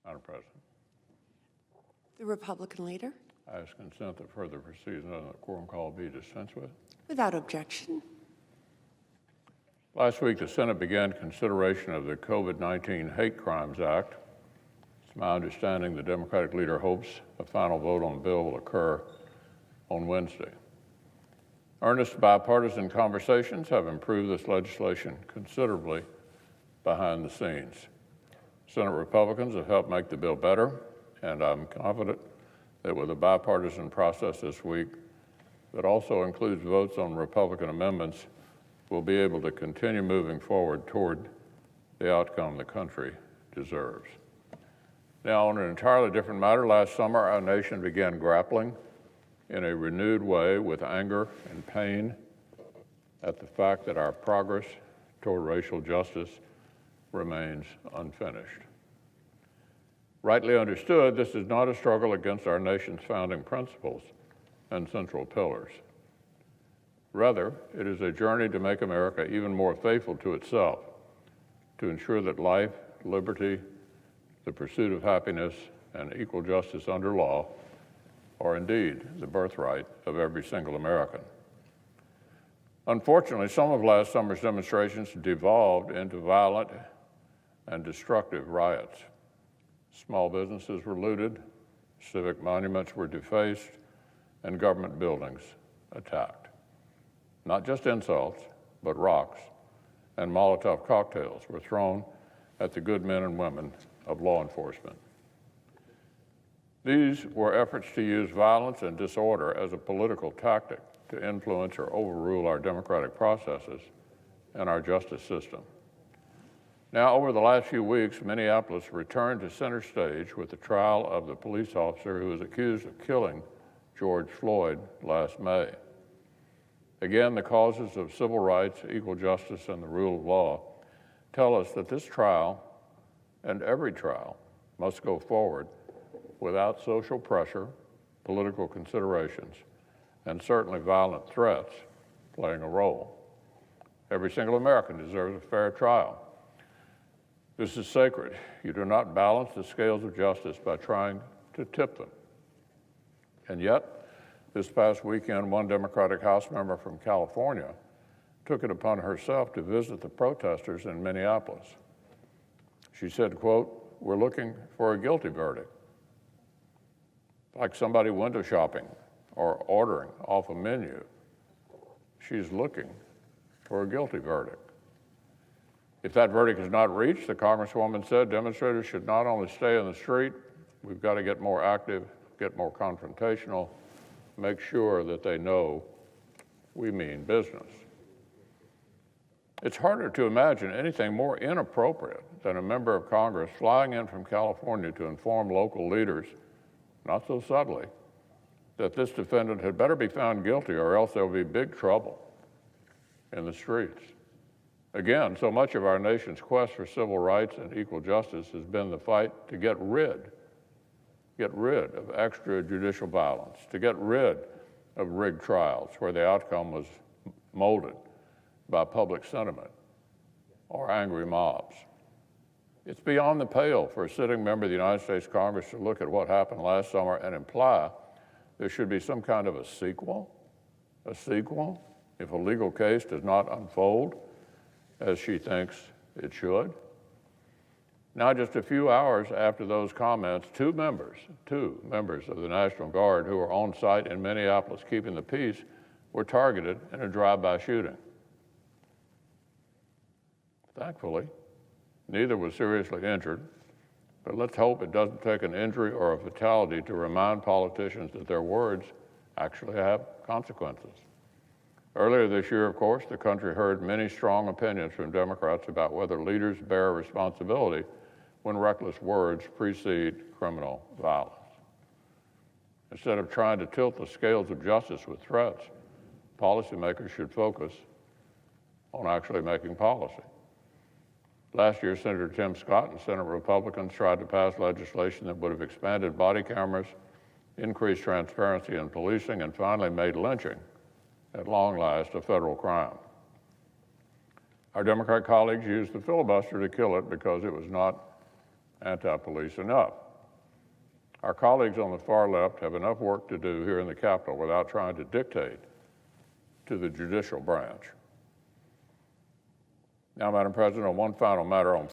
Madam President, The Republican leader. I ask consent that further proceedings on the quorum call be dispensed with. Without objection. Last week, the Senate began consideration of the COVID-19 Hate Crimes Act. It's my understanding the Democratic leader hopes a final vote on the bill will occur on Wednesday. Earnest bipartisan conversations have improved this legislation considerably behind the scenes. Senate Republicans have helped make the bill better, and I'm confident that with a bipartisan process this week that also includes votes on Republican amendments, we'll be able to continue moving forward toward the outcome the country deserves. Now, on an entirely different matter, last summer our nation began grappling in a renewed way with anger and pain at the fact that our progress toward racial justice remains unfinished. Rightly understood, this is not a struggle against our nation's founding principles and central pillars. Rather, it is a journey to make America even more faithful to itself, to ensure that life, liberty, the pursuit of happiness, and equal justice under law are indeed the birthright of every single American. Unfortunately, some of last summer's demonstrations devolved into violent and destructive riots. Small businesses were looted, civic monuments were defaced, and government buildings attacked. Not just insults, but rocks and Molotov cocktails were thrown at the good men and women of law enforcement. These were efforts to use violence and disorder as a political tactic to influence or overrule our democratic processes and our justice system. Now, over the last few weeks, Minneapolis returned to center stage with the trial of the police officer who was accused of killing George Floyd last May. Again, the causes of civil rights, equal justice, and the rule of law tell us that this trial and every trial must go forward without social pressure, political considerations, and certainly violent threats playing a role. Every single American deserves a fair trial. This is sacred. You do not balance the scales of justice by trying to tip them. And yet, this past weekend, one Democratic House member from California took it upon herself to visit the protesters in Minneapolis. She said, quote, "We're looking for a guilty verdict." Like somebody window shopping or ordering off a menu, she's looking for a guilty verdict. If that verdict is not reached, the Congresswoman said, demonstrators should not only stay in the street, we've got to get more active, get more confrontational, make sure that they know we mean business. It's harder to imagine anything more inappropriate than a member of Congress flying in from California to inform local leaders, not so subtly, that this defendant had better be found guilty or else there will be big trouble in the streets. Again, so much of our nation's quest for civil rights and equal justice has been the fight to get rid of extrajudicial violence, to get rid of rigged trials where the outcome was molded by public sentiment or angry mobs. It's beyond the pale for a sitting member of the United States Congress to look at what happened last summer and imply there should be some kind of a sequel if a legal case does not unfold as she thinks it should. Now, just a few hours after those comments, two members of the National Guard who were on site in Minneapolis keeping the peace were targeted in a drive-by shooting. Thankfully, neither was seriously injured, but let's hope it doesn't take an injury or a fatality to remind politicians that their words actually have consequences. Earlier this year, of course, the country heard many strong opinions from Democrats about whether leaders bear responsibility when reckless words precede criminal violence. Instead of trying to tilt the scales of justice with threats, policymakers should focus on actually making policy. Last year, Senator Tim Scott and Senate Republicans tried to pass legislation that would have expanded body cameras, increased transparency in policing, and finally made lynching, at long last, a federal crime. Our Democrat colleagues used the filibuster to kill it because it was not anti-police enough. Our colleagues on the far left have enough work to do here in the Capitol without trying to dictate to the judicial branch. Now, Madam President, on one final matter on